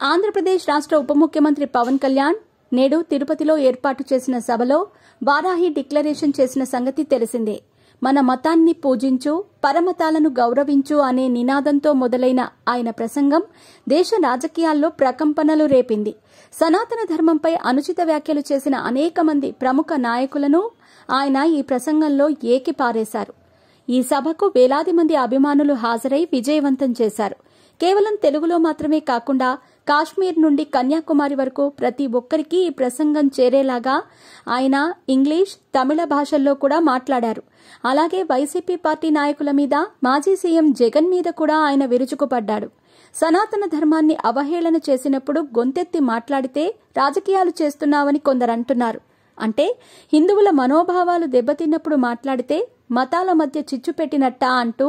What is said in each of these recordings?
ఆంధ్రప్రదేశ్ రాష్ట్ర ఉప ముఖ్యమంత్రి పవన్ కళ్యాణ్ నేడు తిరుపతిలో ఏర్పాటు చేసిన సభలో వారాహి డిక్లరేషన్ చేసిన సంగతి తెలిసిందే. మన మతాన్ని పూజించు, పరమతాలను గౌరవించు అనే నినాదంతో మొదలైన ఆయన ప్రసంగం దేశ రాజకీయాల్లో ప్రకంపనలు రేపింది. సనాతన ధర్మంపై అనుచిత వ్యాఖ్యలు చేసిన అనేక మంది ప్రముఖ నాయకులను ఆయన ఈ ప్రసంగంలో ఏకిపారేశారు. ఈ సభకు వేలాది మంది అభిమానులు హాజరై విజయవంతం చేశారు. కేవలం తెలుగులో మాత్రమే కాకుండా కాశ్మీర్ నుండి కన్యాకుమారి వరకు ప్రతి ఒక్కరికి ఈ ప్రసంగం చేరేలాగా ఆయన ఇంగ్లీష్, తమిళ భాషల్లో కూడా మాట్లాడారు. అలాగే వైసీపీ పార్టీ నాయకుల మీద, మాజీ సీఎం జగన్ మీద కూడా ఆయన విరుచుకుపడ్డాడు. సనాతన ధర్మాన్ని అవహేళన చేసినప్పుడు గొంతెత్తి మాట్లాడితే రాజకీయాలు చేస్తున్నావని కొందరంటున్నారు. అంటే హిందువుల మనోభావాలు దెబ్బతిన్నప్పుడు మాట్లాడితే మతాల మధ్య చిచ్చు పెట్టినట్టా అంటూ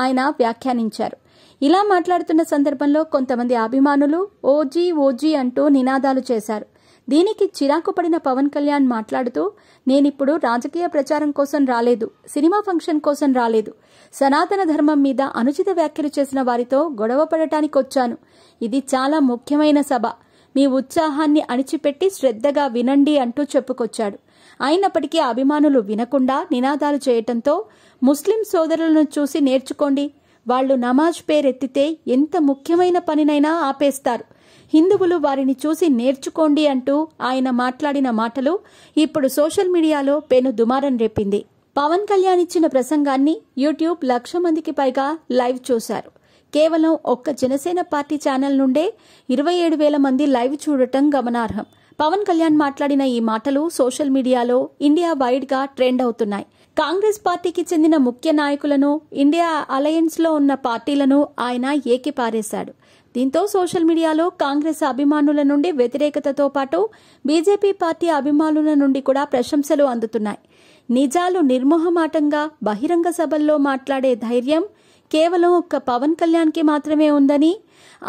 ఆయన వ్యాఖ్యానించారు. ఇలా మాట్లాడుతున్న సందర్భంలో కొంతమంది అభిమానులు ఓజీ ఓజీ అంటూ నినాదాలు చేశారు. దీనికి చిరాకు పడిన పవన్ కళ్యాణ్ మాట్లాడుతూ, నేనిప్పుడు రాజకీయ ప్రచారం కోసం రాలేదు, సినిమా ఫంక్షన్ కోసం రాలేదు, సనాతన ధర్మం మీద అనుచిత వ్యాఖ్యలు చేసిన వారితో గొడవ పడటానికి వచ్చాను. ఇది చాలా ముఖ్యమైన సభ, మీ ఉత్సాహాన్ని అణిచిపెట్టి శ్రద్ధగా వినండి అంటూ చెప్పుకొచ్చాడు. అయినప్పటికీ అభిమానులు వినకుండా నినాదాలు చేయటంతో ముస్లిం సోదరులను చూసి నేర్చుకోండి, వాళ్లు నమాజ్ పేరెత్తితే ఎంత ముఖ్యమైన పనినైనా ఆపేస్తారు, హిందువులు వారిని చూసి నేర్చుకోండి అంటూ ఆయన మాట్లాడిన మాటలు ఇప్పుడు సోషల్ మీడియాలో పెను దుమారం రేపింది. పవన్ కళ్యాణ్ ఇచ్చిన ప్రసంగాన్ని యూట్యూబ్ 1,00,000 మందికి పైగా లైవ్ చూశారు. కేవలం ఒక్క జనసేన పార్టీ ఛానల్ నుండే 27,000 మంది లైవ్ చూడటం గమనార్హం. పవన్ కళ్యాణ్ మాట్లాడిన ఈ మాటలు సోషల్ మీడియాలో ఇండియా వైడ్ గా ట్రెండ్ అవుతున్నాయి. కాంగ్రెస్ పార్టీకి చెందిన ముఖ్య నాయకులను, ఇండియా అలయన్స్ లో ఉన్న పార్టీలను ఆయన ఏకిపారేశాడు. దీంతో సోషల్ మీడియాలో కాంగ్రెస్ అభిమానుల నుండి వ్యతిరేకతతో పాటు బీజేపీ పార్టీ అభిమానుల నుండి కూడా ప్రశంసలు అందుతున్నాయి. నిజాలు నిర్మోహమాటంగా బహిరంగ సభల్లో మాట్లాడే ధైర్యం కేవలం ఒక్క పవన్ కళ్యాణ్కి మాత్రమే ఉందని,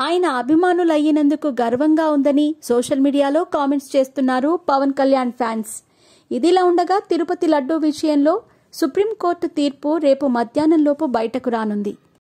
ఆయన అభిమానులయ్యినందుకు గర్వంగా ఉందని సోషల్ మీడియాలో కామెంట్స్ చేస్తున్నారు పవన్ కళ్యాణ్ ఫ్యాన్స్. ఇదిలా ఉండగా తిరుపతి లడ్డూ విషయంలో సుప్రీంకోర్టు తీర్పు రేపు మధ్యాహ్నంలోపు బయటకు రానుంది.